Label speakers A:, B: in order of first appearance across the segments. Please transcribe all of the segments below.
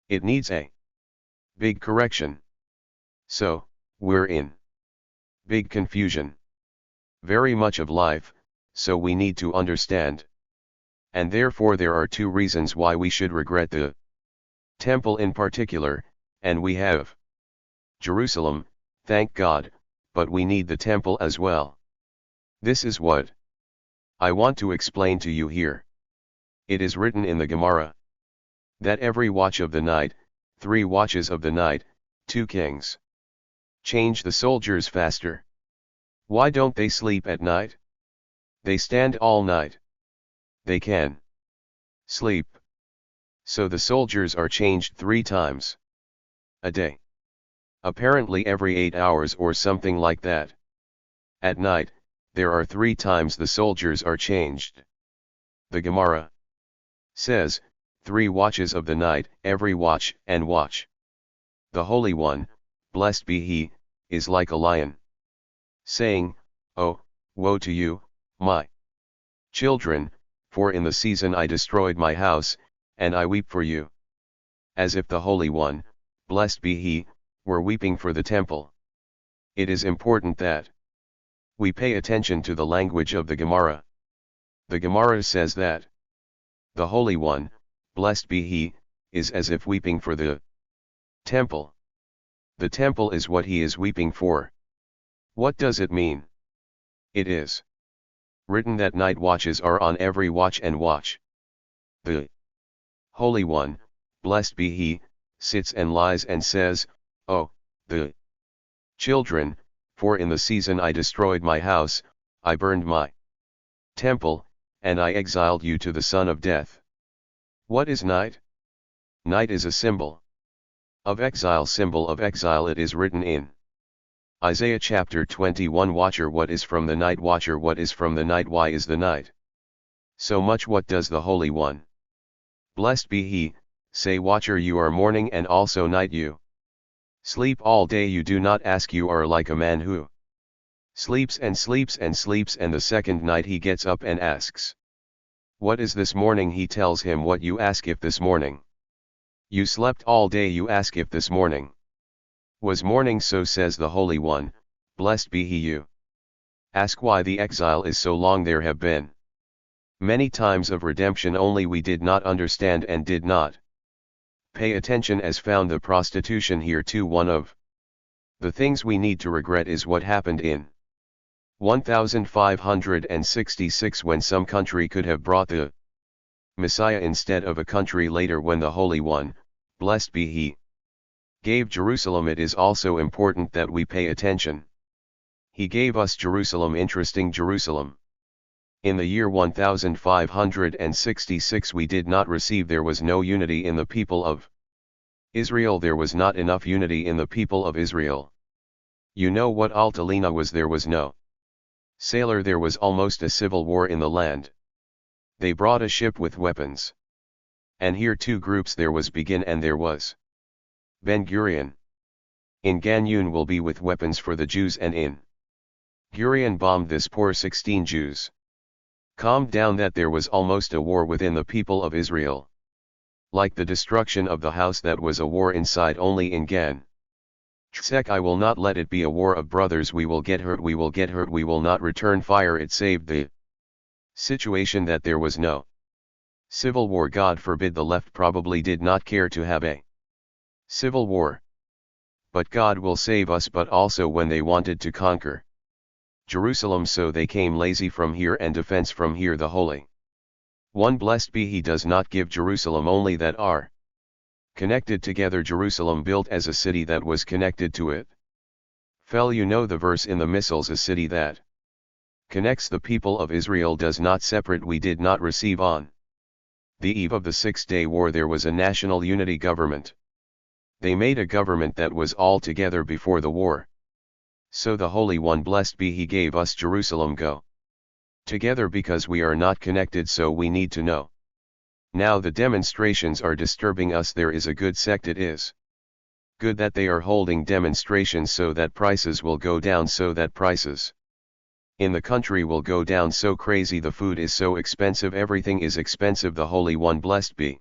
A: It needs a big correction. So, we're in big confusion. Very much of life, so we need to understand. And therefore there are two reasons why we should regret the temple in particular, and we have Jerusalem, thank God, but we need the temple as well. This is what I want to explain to you here. It is written in the Gemara that every watch of the night, 3 watches of the night, 2 kings change the soldiers faster. Why don't they sleep at night? They stand all night. They can sleep. So the soldiers are changed 3 times a day. Apparently every 8 hours or something like that. At night, there are 3 times the soldiers are changed. The Gemara says, 3 watches of the night, every watch and watch. The Holy One, blessed be He, is like a lion, saying, "Oh, woe to you, my children, for in the season I destroyed my house, and I weep for you." As if the Holy One, blessed be He, were weeping for the temple. It is important that we pay attention to the language of the Gemara. The Gemara says that the Holy One, blessed be He, is as if weeping for the temple. The temple is what He is weeping for. What does it mean? It is written that night watches are on every watch and watch. The Holy One, blessed be He, sits and lies and says, "Oh, the children, for in the season I destroyed my house, I burned my temple, and I exiled you to the son of death." What is night? Night is a symbol of exile. Symbol of exile. It is written in Isaiah chapter 21, Watcher, what is from the night? Watcher, what is from the night? Why is the night so much? What does the Holy One, blessed be He, say? Watcher, you are morning and also night. You sleep all day, you do not ask. You are like a man who sleeps and sleeps and sleeps, and the second night he gets up and asks, "What is this morning?" He tells him, "What you ask if this morning you slept all day, you ask if this morning was morning." So says the Holy One, blessed be He. You ask why the exile is so long. There have been many times of redemption, only we did not understand and did not pay attention, as found the prostitution here too. One of the things we need to regret is what happened in 1566, when some country could have brought the Messiah instead of a country later, when the Holy One, blessed be He, gave Jerusalem. It is also important that we pay attention. He gave us Jerusalem. Interesting. Jerusalem, in the year 1566, we did not receive. There was no unity in the people of Israel. There was not enough unity in the people of Israel. You know what Altalena was? There was no sailor. There was almost a civil war in the land. They brought a ship with weapons. And here 2 groups, there was Begin and there was Ben Gurion. In Ganyun will be with weapons for the Jews, and in Gurion bombed this poor 16 Jews. Calmed down that there was almost a war within the people of Israel. Like the destruction of the house, that was a war inside only in Gan. Tsek, I will not let it be a war of brothers. We will get hurt, we will get hurt, we will not return fire. It saved the situation that there was no civil war. God forbid. The left probably did not care to have a civil war. But God will save us. But also when they wanted to conquer Jerusalem, so they came lazy from here and defense from here. The Holy One, blessed be He, does not give Jerusalem only that are connected together. Jerusalem built as a city that was connected to it. Fell, you know the verse in the Missals, a city that connects the people of Israel does not separate. We did not receive. On the eve of the 6-day war, there was a national unity government. They made a government that was all together before the war. So the Holy One, blessed be He, gave us Jerusalem go together because we are not connected. So we need to know. Now the demonstrations are disturbing us. There is a good sect. It is good that they are holding demonstrations so that prices will go down, so that prices in the country will go down. So crazy, the food is so expensive, everything is expensive. The Holy One, blessed be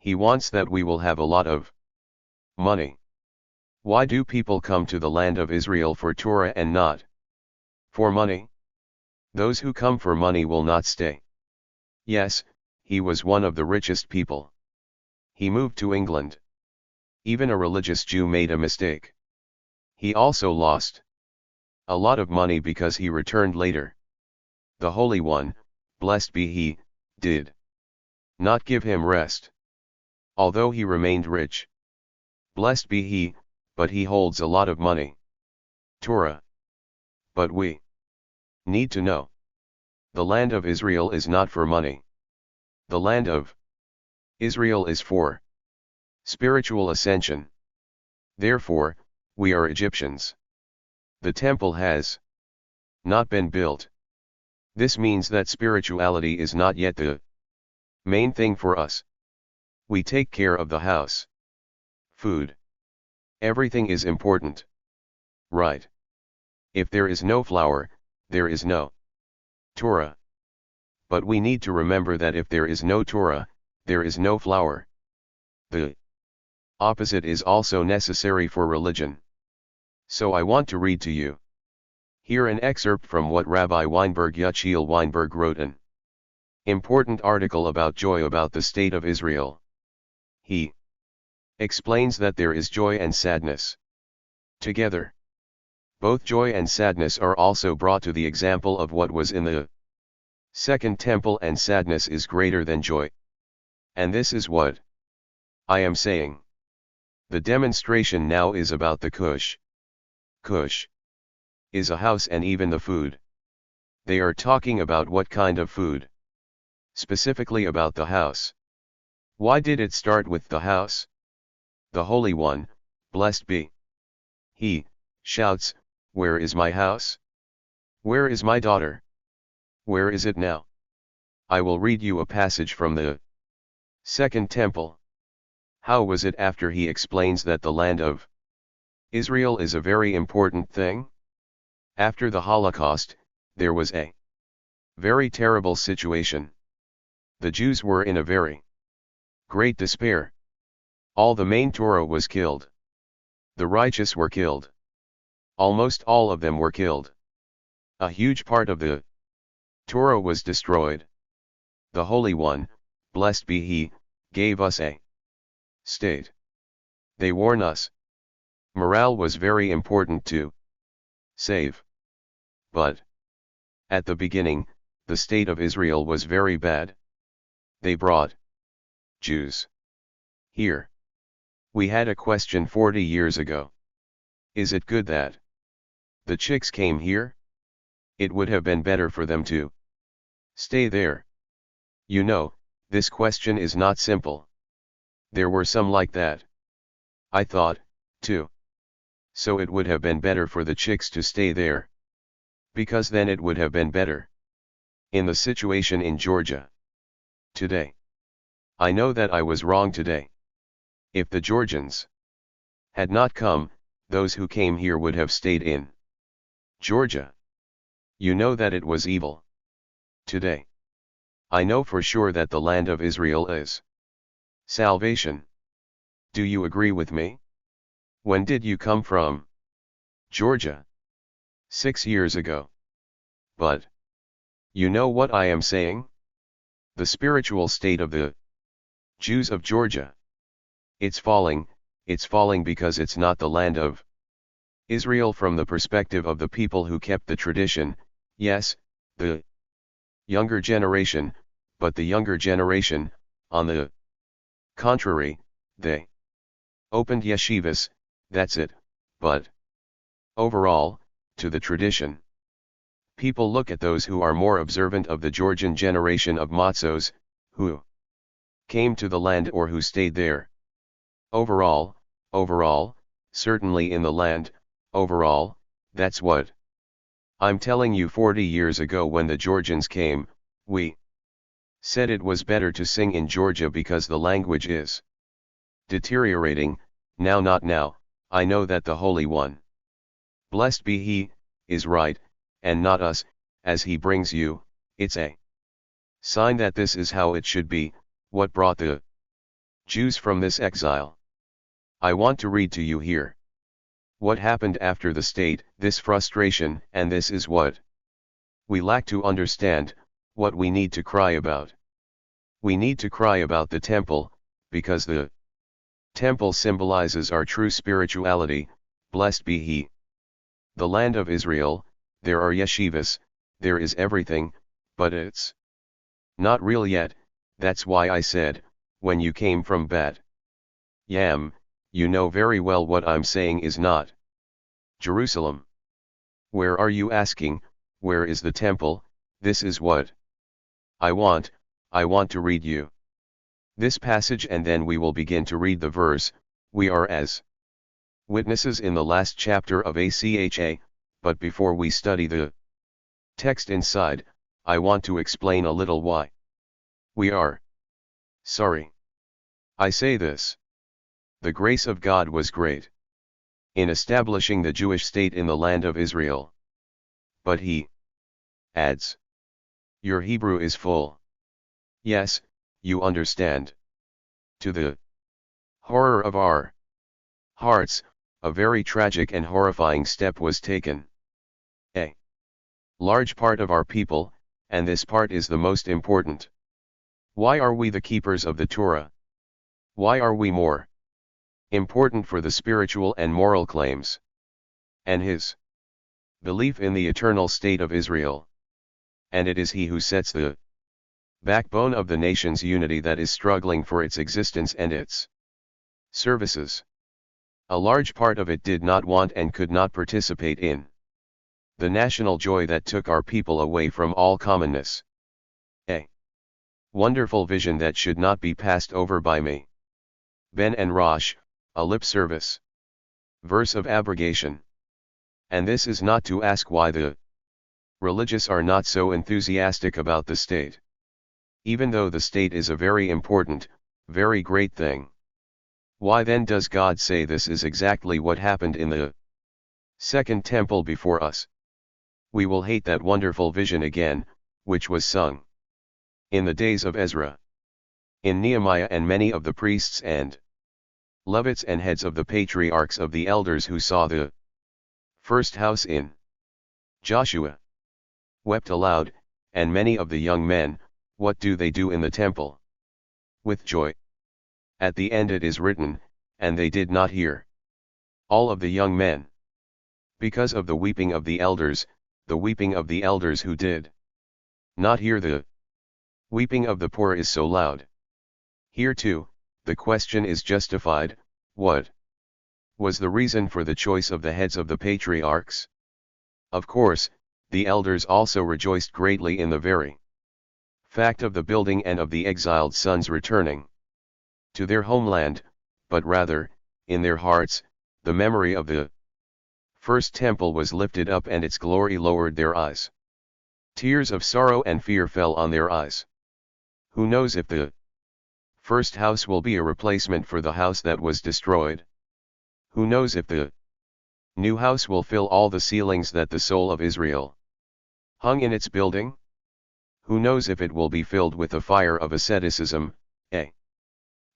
A: He wants that we will have a lot of money. Why do people come to the land of Israel for Torah and not for money? Those who come for money will not stay. Yes, he was one of the richest people. He moved to England. Even a religious Jew made a mistake. He also lost a lot of money because he returned later. The Holy One, blessed be he, did not give him rest. Although he remained rich. Blessed be he, but he holds a lot of money. Torah. But we need to know. The land of Israel is not for money. The land of Israel is for spiritual ascension. Therefore, we are Egyptians. The temple has not been built. This means that spirituality is not yet the main thing for us. We take care of the house. Food. Everything is important. Right. If there is no flour, there is no Torah. But we need to remember that if there is no Torah, there is no flour. The opposite is also necessary for religion. So I want to read to you here an excerpt from what Rabbi Weinberg Yechiel Weinberg wrote, an important article about joy about the state of Israel. He explains that there is joy and sadness together. Both joy and sadness are also brought to the example of what was in the Second Temple, and sadness is greater than joy. And this is what I am saying. The demonstration now is about the Cush. Cush is a house and even the food. They are talking about what kind of food. Specifically about the house. Why did it start with the house? The Holy One, blessed be he, shouts, "Where is my house? Where is my daughter? Where is it now?" I will read you a passage from the Second Temple. How was it after he explains that the land of Israel is a very important thing? After the Holocaust, there was a very terrible situation. The Jews were in a very great despair. All the main Torah was killed. The righteous were killed. Almost all of them were killed. A huge part of the Torah was destroyed. The Holy One, blessed be he, gave us a state. They warn us. Morale was very important to save. But at the beginning, the state of Israel was very bad. They brought Jews here. We had a question 40 years ago. Is it good that the chicks came here? It would have been better for them to stay there. You know, this question is not simple. There were some like that. I thought, too. So it would have been better for the chicks to stay there. Because then it would have been better. In the situation in Georgia today. I know that I was wrong today. If the Georgians had not come, those who came here would have stayed in Georgia. You know that it was evil. Today. I know for sure that the land of Israel is salvation. Do you agree with me? When did you come from Georgia? 6 years ago. But you know what I am saying? The spiritual state of the Jews of Georgia. It's falling because it's not the land of Israel from the perspective of the people who kept the tradition, yes, the younger generation, but the younger generation, on the contrary, they opened yeshivas, that's it, but overall, to the tradition. People look at those who are more observant of the Georgian generation of matzos, who came to the land or who stayed there. Overall, certainly in the land, overall, that's what I'm telling you. 40 years ago when the Georgians came, we said it was better to sing in Georgia because the language is deteriorating. Now not now, I know that the Holy One, blessed be he, is right, and not us, as he brings you. It's a sign that this is how it should be. What brought the Jews from this exile. I want to read to you here what happened after the state, this frustration, and this is what we lack to understand, what we need to cry about. We need to cry about the temple, because the temple symbolizes our true spirituality, blessed be He. The land of Israel, there are yeshivas, there is everything, but it's not real yet. That's why I said, when you came from Bat Yam, you know very well what I'm saying is not Jerusalem. Where are you asking, where is the temple? This is what I want to read you this passage, and then we will begin to read the verse. We are as witnesses in the last chapter of ACHA, but before we study the text inside, I want to explain a little why we are sorry. I say this. The grace of God was great in establishing the Jewish state in the land of Israel. But He adds, your Hebrew is full. Yes, you understand. To the horror of our hearts, a very tragic and horrifying step was taken. A large part of our people, and this part is the most important. Why are we the keepers of the Torah? Why are we more important for the spiritual and moral claims and His belief in the eternal state of Israel? And it is He who sets the backbone of the nation's unity that is struggling for its existence and its services. A large part of it did not want and could not participate in the national joy that took our people away from all commonness. A wonderful vision that should not be passed over by me. Ben and Rosh, a lip service verse of abrogation. And this is not to ask why the religious are not so enthusiastic about the state. Even though the state is a very important, very great thing. Why then does God say this is exactly what happened in the second temple before us? We will hate that wonderful vision again, which was sung in the days of Ezra, in Nehemiah, and many of the priests and Levites and heads of the patriarchs of the elders who saw the first house in Joshua wept aloud, and many of the young men. What do they do in the temple? With joy. At the end it is written, and they did not hear. All of the young men. Because of the weeping of the elders who did not hear. The weeping of the poor is so loud. Here too, the question is justified. What was the reason for the choice of the heads of the patriarchs? Of course, the elders also rejoiced greatly in the very fact of the building and of the exiled sons returning to their homeland, but rather, in their hearts, the memory of the first temple was lifted up and its glory lowered their eyes. Tears of sorrow and fear fell on their eyes. Who knows if the first house will be a replacement for the house that was destroyed? Who knows if the new house will fill all the ceilings that the soul of Israel hung in its building? Who knows if it will be filled with the fire of asceticism, a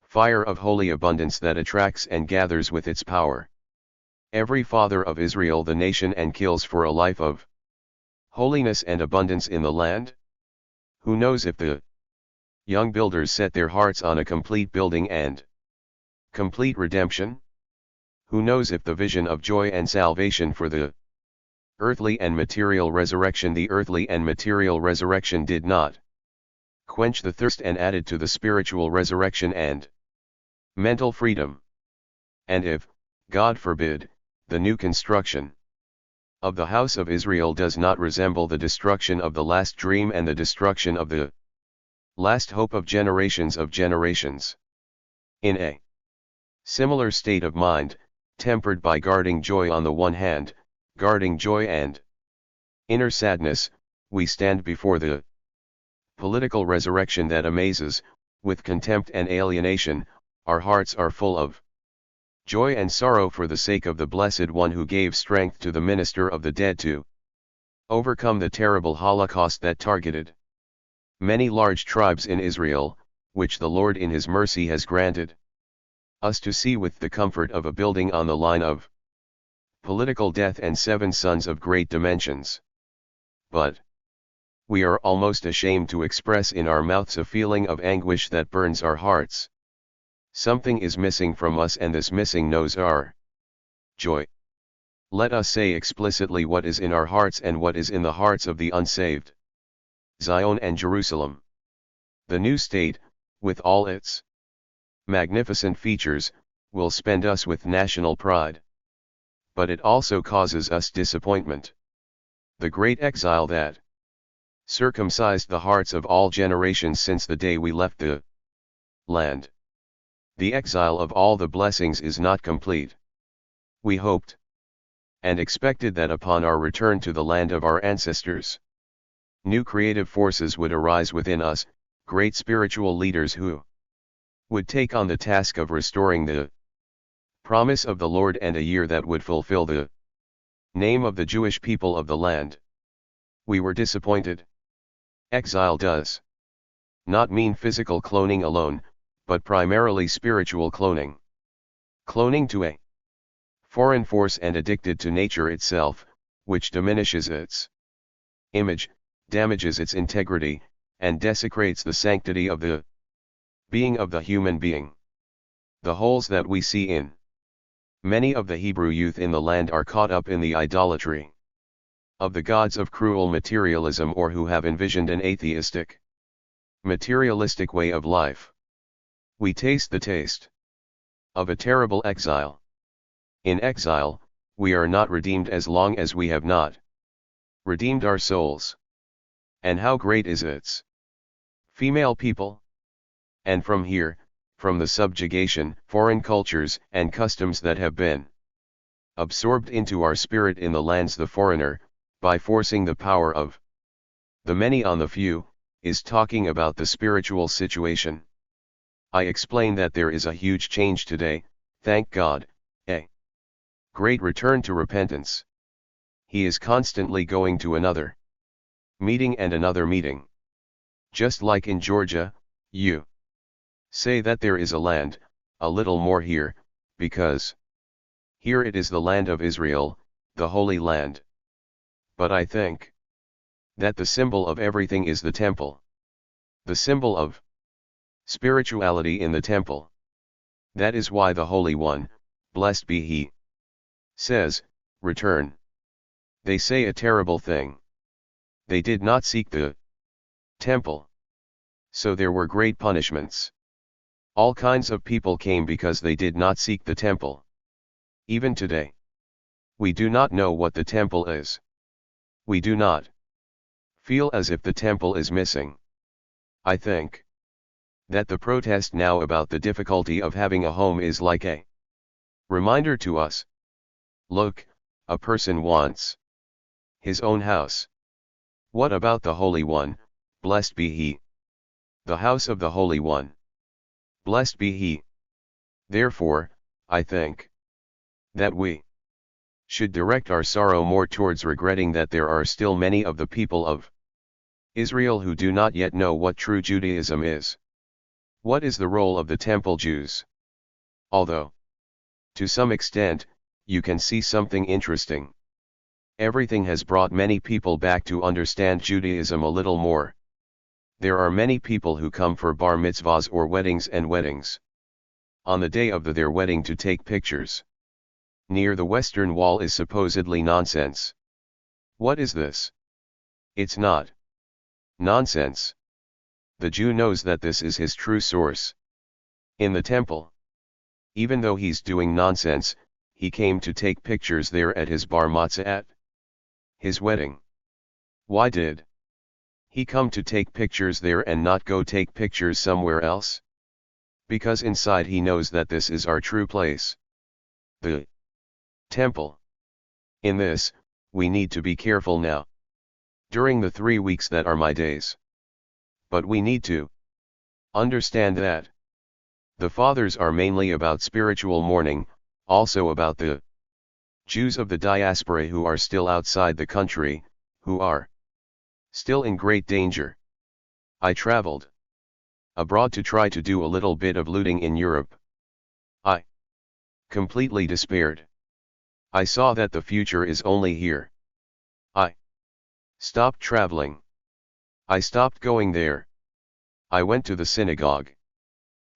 A: fire of holy abundance that attracts and gathers with its power every father of Israel the nation and kills for a life of holiness and abundance in the land? Who knows if the young builders set their hearts on a complete building and complete redemption? Who knows if the vision of joy and salvation for the earthly and material resurrection, the earthly and material resurrection did not quench the thirst and added to the spiritual resurrection and mental freedom? And if, God forbid, the new construction of the house of Israel does not resemble the destruction of the last dream and the destruction of the last hope of generations, in a similar state of mind, tempered by guarding joy on the one hand, guarding joy and inner sadness, we stand before the political resurrection that amazes. With contempt and alienation, our hearts are full of joy and sorrow for the sake of the Blessed One who gave strength to the minister of the dead to overcome the terrible Holocaust that targeted many large tribes in Israel, which the Lord in His mercy has granted us to see with the comfort of a building on the line of political death and 7 sons of great dimensions. But we are almost ashamed to express in our mouths a feeling of anguish that burns our hearts. Something is missing from us, and this missing knows our joy. Let us say explicitly what is in our hearts and what is in the hearts of the unsaved. Zion and Jerusalem. The new state, with all its magnificent features, will spend us with national pride. But it also causes us disappointment. The great exile that circumcised the hearts of all generations since the day we left the land. The exile of all the blessings is not complete. We hoped and expected that upon our return to the land of our ancestors, new creative forces would arise within us, great spiritual leaders who would take on the task of restoring the promise of the Lord, and a year that would fulfill the name of the Jewish people of the land. We were disappointed. Exile does not mean physical cloning alone, but primarily spiritual cloning. Cloning to a foreign force and addicted to nature itself, which diminishes its image, damages its integrity, and desecrates the sanctity of the being of the human being. The holes that we see in many of the Hebrew youth in the land are caught up in the idolatry of the gods of cruel materialism, or who have envisioned an atheistic, materialistic way of life. We taste the taste of a terrible exile. In exile, we are not redeemed as long as we have not redeemed our souls. And how great is its female people? And from here, from the subjugation, foreign cultures and customs that have been absorbed into our spirit in the lands the foreigner, by forcing the power of the many on the few, is talking about the spiritual situation. I explain that there is a huge change today, thank God, a great return to repentance. He is constantly going to another meeting and another meeting. Just like in Georgia, you say that there is a land, a little more here, because here it is the land of Israel, the Holy Land. But I think that the symbol of everything is the temple. The symbol of spirituality in the temple. That is why the Holy One, blessed be He, says, return. They say a terrible thing. They did not seek the temple. So there were great punishments. All kinds of people came because they did not seek the temple. Even today, we do not know what the temple is. We do not feel as if the temple is missing. I think that the protest now about the difficulty of having a home is like a reminder to us. Look, a person wants his own house. What about the Holy One, blessed be He? The house of the Holy One, blessed be He. Therefore, I think that we should direct our sorrow more towards regretting that there are still many of the people of Israel who do not yet know what true Judaism is. What is the role of the temple Jews? Although, to some extent, you can see something interesting. Everything has brought many people back to understand Judaism a little more. There are many people who come for bar mitzvahs or weddings and weddings. On the day of their wedding to take pictures near the Western Wall is supposedly nonsense. What is this? It's not nonsense. The Jew knows that this is his true source. In the temple. Even though he's doing nonsense, he came to take pictures there at his bar matzah at his wedding. Why did he come to take pictures there and not go take pictures somewhere else? Because inside he knows that this is our true place. The temple. In this, we need to be careful now. During the 3 weeks that are my days. But we need to understand that the fathers are mainly about spiritual mourning, also about the Jews of the diaspora who are still outside the country, who are still in great danger. I traveled abroad to try to do a little bit of looting in Europe. I completely despaired. I saw that the future is only here. I stopped traveling. I stopped going there. I went to the synagogue.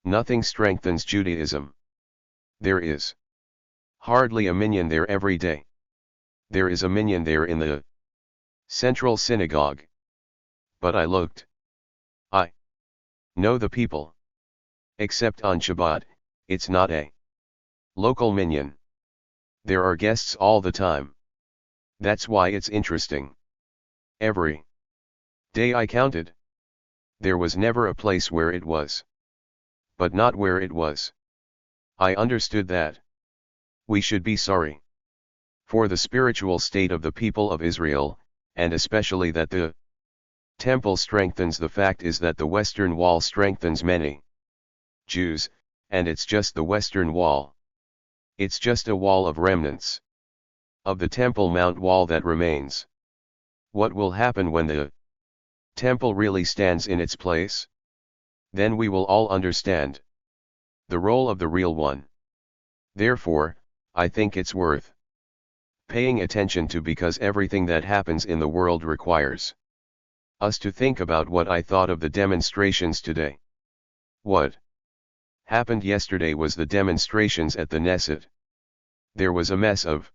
A: Nothing strengthens Judaism. There is hardly a minyan there every day. There is a minyan there in the central synagogue. But I looked. I know the people. Except on Shabbat, it's not a local minyan. There are guests all the time. That's why it's interesting. Every day I counted. There was never a place where it was. But not where it was. I understood that. We should be sorry for the spiritual state of the people of Israel, and especially that the temple strengthens. The fact is that the Western Wall strengthens many Jews, and it's just the Western Wall. It's just a wall of remnants of the Temple Mount wall that remains. What will happen when the temple really stands in its place? Then we will all understand the role of the real one. Therefore, I think it's worth paying attention to, because everything that happens in the world requires us to think about what I thought of the demonstrations today. What happened yesterday was the demonstrations at the Knesset. There was a mess of